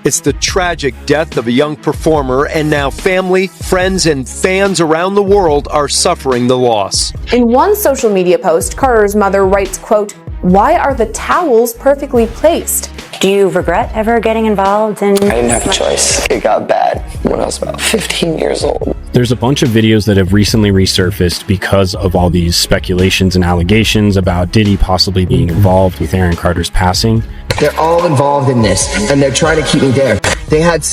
It's the tragic death of a young performer, and now family, friends, and fans around the world are suffering the loss. In one social media post, Carter's mother writes, quote, "Why are the towels perfectly placed?" Do you regret ever getting involved in... I didn't have a choice. It got bad when I was about 15 years old. There's a bunch of videos that have recently resurfaced because of all these speculations and allegations about Diddy possibly being involved with Aaron Carter's passing. They're all involved in this, and they're trying to keep me there. They had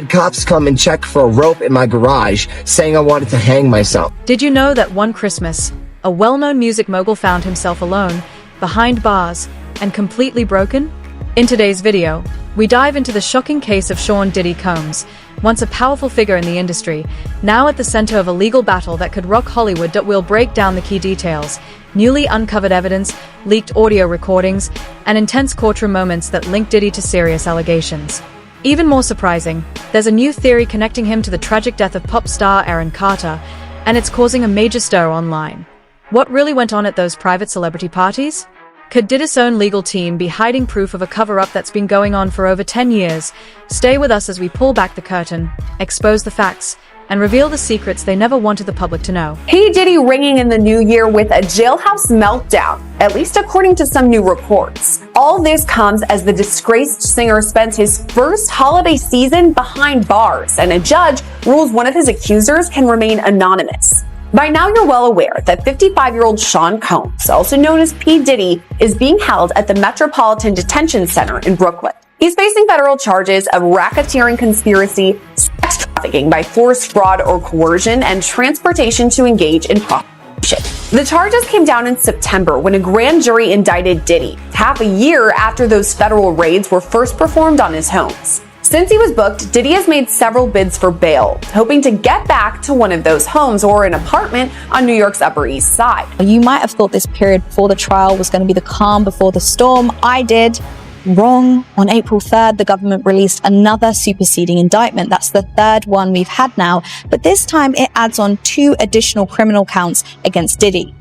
cops come and check for a rope in my garage, saying I wanted to hang myself. Did you know that one Christmas, a well-known music mogul found himself alone, behind bars, and completely broken? In today's video, we dive into the shocking case of Sean Diddy Combs, once a powerful figure in the industry, now at the center of a legal battle that could rock Hollywood. We'll break down the key details, newly uncovered evidence, leaked audio recordings, and intense courtroom moments that link Diddy to serious allegations. Even more surprising, there's a new theory connecting him to the tragic death of pop star Aaron Carter, and it's causing a major stir online. What really went on at those private celebrity parties? Could Diddy's own legal team be hiding proof of a cover-up that's been going on for over 10 years? Stay with us as we pull back the curtain, expose the facts, and reveal the secrets they never wanted the public to know. P. Diddy ringing in the new year with a jailhouse meltdown, at least according to some new reports. All this comes as the disgraced singer spends his first holiday season behind bars, and a judge rules one of his accusers can remain anonymous. By now, you're well aware that 55-year-old Sean Combs, also known as P. Diddy, is being held at the Metropolitan Detention Center in Brooklyn. He's facing federal charges of racketeering conspiracy, sex trafficking by force, fraud, or coercion, and transportation to engage in prostitution. The charges came down in September when a grand jury indicted Diddy, half a year after those federal raids were first performed on his homes. Since he was booked, Diddy has made several bids for bail, hoping to get back to one of those homes or an apartment on New York's Upper East Side. You might have thought this period before the trial was going to be the calm before the storm. I did. Wrong. On April 3rd, the government released another superseding indictment. That's the third one we've had now, but this time it adds on 2 additional criminal counts against Diddy.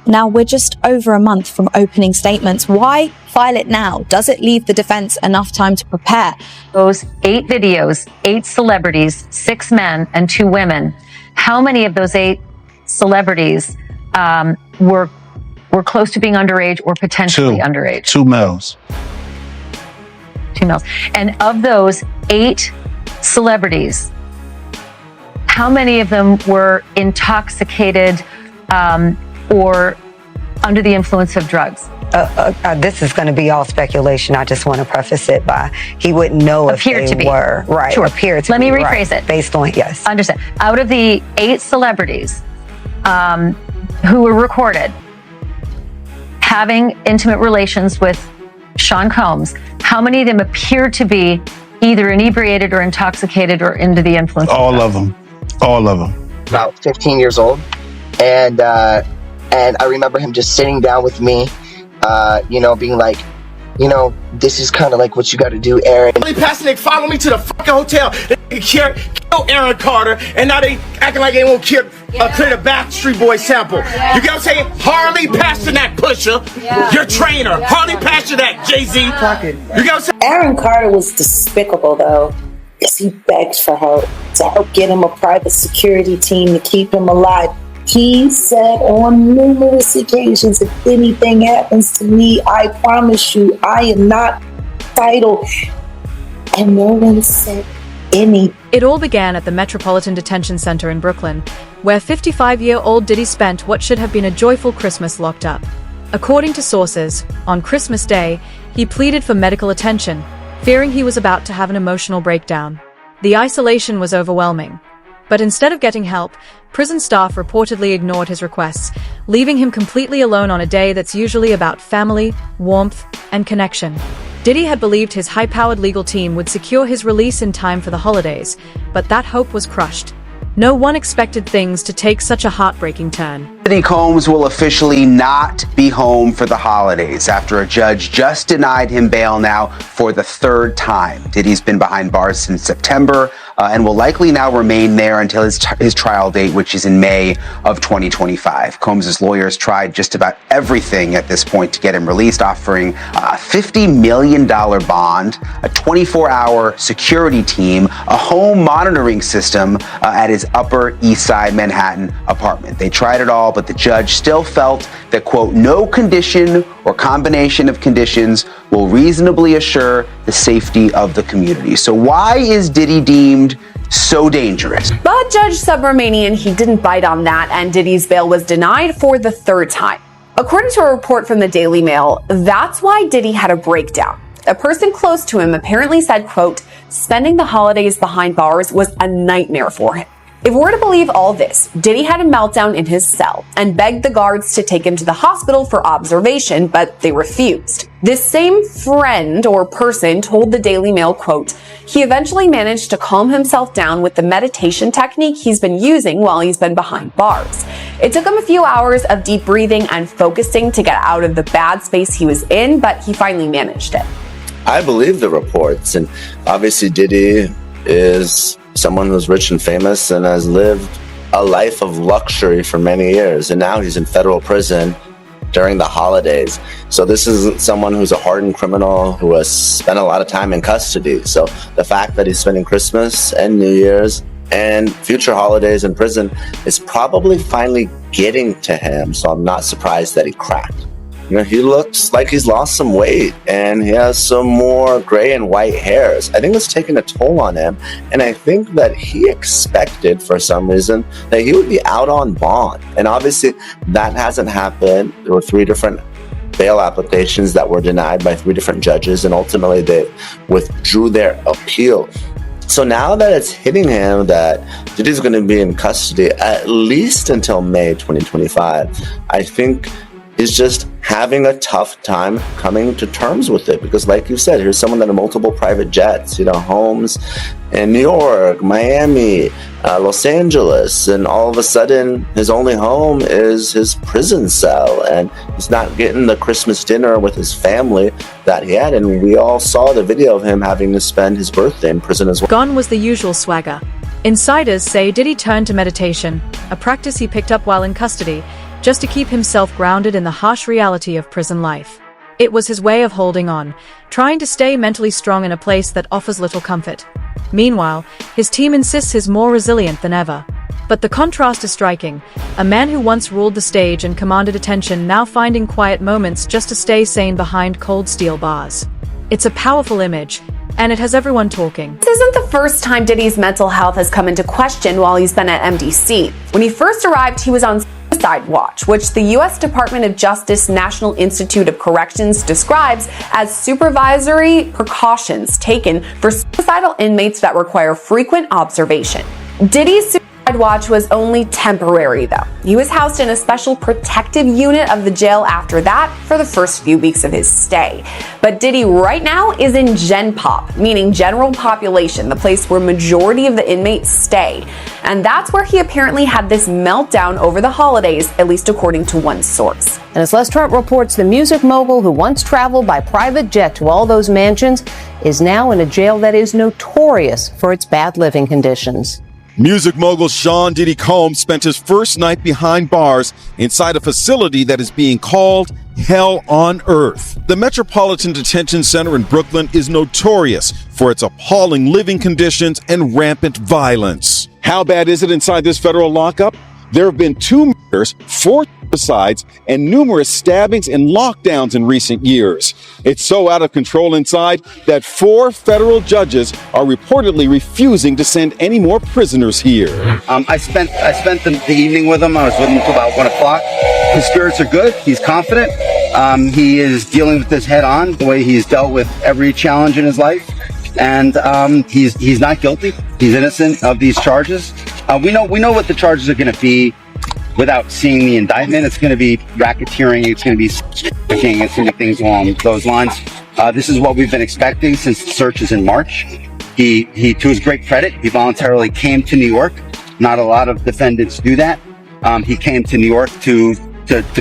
Now, we're just over a month from opening statements. Why file it now? Does it leave the defense enough time to prepare? Those 8 videos, 8 celebrities, 6 men and 2 women. How many of those 8 celebrities were close to being underage or potentially underage? 2 males. 2 males. And of those 8 celebrities, how many of them were intoxicated or under the influence of drugs? This is going to be all speculation. I just want to preface it by he wouldn't know if they were. Right. Sure. Appear to Let be me rephrase it. Based on, yes. Understand. Out of the 8 celebrities who were recorded having intimate relations with Sean Combs, how many of them appeared to be either inebriated or intoxicated or under the influence of drugs? All of them. All of them. About 15 years old, and I remember him just sitting down with me, being like, this is kind of like what you got to do, Aaron. Pastor Nick followed me to the fucking hotel. They kill Aaron Carter, and now they acting like they won't clear the Backstreet Boys sample. You get what I'm saying? Harley Pasternak Pusher, your trainer. Harley Pasternak, Jay-Z. You get what I'm saying? Aaron Carter was despicable, though, because he begged for her to help get him a private security team to keep him alive. He said on numerous occasions, if anything happens to me, I promise you, I am not vital. And no one said anything. It all began at the Metropolitan Detention Center in Brooklyn, where 55-year-old Diddy spent what should have been a joyful Christmas locked up. According to sources, on Christmas Day, he pleaded for medical attention, fearing he was about to have an emotional breakdown. The isolation was overwhelming. But instead of getting help, prison staff reportedly ignored his requests, leaving him completely alone on a day that's usually about family, warmth, and connection. Diddy had believed his high-powered legal team would secure his release in time for the holidays, but that hope was crushed. No one expected things to take such a heartbreaking turn. Diddy Combs will officially not be home for the holidays after a judge just denied him bail now for the third time. Diddy's been behind bars since September and will likely now remain there until his trial date, which is in May of 2025. Combs' lawyers tried just about everything at this point to get him released, offering a $50 million bond, a 24-hour security team, a home monitoring system at his Upper East Side Manhattan apartment. They tried it all, but the judge still felt that, quote, no condition or combination of conditions will reasonably assure the safety of the community. So why is Diddy deemed so dangerous? But Judge Subramanian, he didn't bite on that, and Diddy's bail was denied for the third time. According to a report from the Daily Mail, that's why Diddy had a breakdown. A person close to him apparently said, quote, spending the holidays behind bars was a nightmare for him. If we're to believe all this, Diddy had a meltdown in his cell and begged the guards to take him to the hospital for observation, but they refused. This same friend or person told the Daily Mail, quote, he eventually managed to calm himself down with the meditation technique he's been using while he's been behind bars. It took him a few hours of deep breathing and focusing to get out of the bad space he was in, but he finally managed it. I believe the reports, and obviously Diddy is someone who's rich and famous and has lived a life of luxury for many years, and now he's in federal prison during the holidays. So this isn't someone who's a hardened criminal who has spent a lot of time in custody. So the fact that he's spending Christmas and New Year's and future holidays in prison is probably finally getting to him. So I'm not surprised that he cracked. You know, he looks like he's lost some weight and he has some more gray and white hairs. I think it's taken a toll on him. And I think that he expected, for some reason, that he would be out on bond. And obviously that hasn't happened. There were 3 different bail applications that were denied by 3 different judges, and ultimately they withdrew their appeal. So now that it's hitting him that Diddy's going to be in custody at least until May 2025, I think is just having a tough time coming to terms with it, because like you said, here's someone that had multiple private jets, you know, homes in New York, Miami, Los Angeles, and all of a sudden his only home is his prison cell, and he's not getting the Christmas dinner with his family that he had. And we all saw the video of him having to spend his birthday in prison as well. Gone was the usual swagger. Insiders say Diddy turned to meditation, a practice he picked up while in custody, just to keep himself grounded in the harsh reality of prison life. It was his way of holding on, trying to stay mentally strong in a place that offers little comfort. Meanwhile, his team insists he's more resilient than ever. But the contrast is striking. A man who once ruled the stage and commanded attention now finding quiet moments just to stay sane behind cold steel bars. It's a powerful image, and it has everyone talking. This isn't the first time Diddy's mental health has come into question while he's been at MDC. When he first arrived, he was on suicide watch, which the U.S. Department of Justice National Institute of Corrections describes as supervisory precautions taken for suicidal inmates that require frequent observation. Diddy's suicide watch was only temporary, though. He was housed in a special protective unit of the jail after that for the first few weeks of his stay. But Diddy right now is in Gen Pop, meaning general population, the place where majority of the inmates stay. And that's where he apparently had this meltdown over the holidays, at least according to one source. And as Les Trump reports, the music mogul who once traveled by private jet to all those mansions is now in a jail that is notorious for its bad living conditions. Music mogul Sean Diddy Combs spent his first night behind bars inside a facility that is being called Hell on Earth. The Metropolitan Detention Center in Brooklyn is notorious for its appalling living conditions and rampant violence. How bad is it inside this federal lockup? There have been 2 murders, 4 suicides, and numerous stabbings and lockdowns in recent years. It's so out of control inside that 4 federal judges are reportedly refusing to send any more prisoners here. I spent the evening with him. I was with him until about 1 o'clock. His spirits are good. He's confident. He is dealing with this head on, the way he's dealt with every challenge in his life. And he's not guilty. He's innocent of these charges. We know what the charges are going to be without seeing the indictment. It's going to be racketeering. It's going to be trafficking. It's going to be things along those lines. This is what we've been expecting since the search is in March. He, to his great credit, he voluntarily came to New York. Not a lot of defendants do that. He came to New York to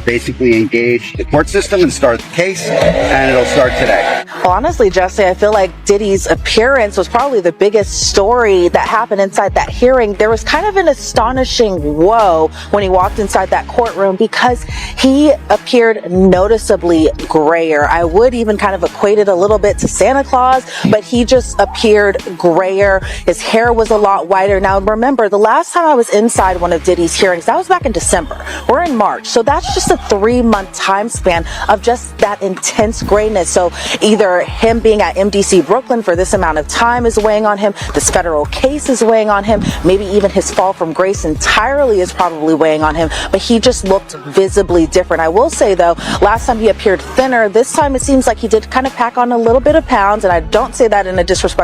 basically engage the court system and start the case, and it'll start today. Well, honestly, Jesse, I feel like Diddy's appearance was probably the biggest story that happened inside that hearing. There was kind of an astonishing whoa when he walked inside that courtroom because he appeared noticeably grayer. I would even kind of equate it a little bit to Santa Claus, but he just appeared grayer. His hair was a lot whiter. Now, remember, the last time I was inside one of Diddy's hearings, that was back in December. We're in March, so that's just a 3-month time span of just that intense grayness. So either him being at MDC Brooklyn for this amount of time is weighing on him, this federal case is weighing on him, maybe even his fall from grace entirely is probably weighing on him, but he just looked visibly different. I will say though, last time he appeared thinner, this time it seems like he did kind of pack on a little bit of pounds, and I don't say that in a disrespectful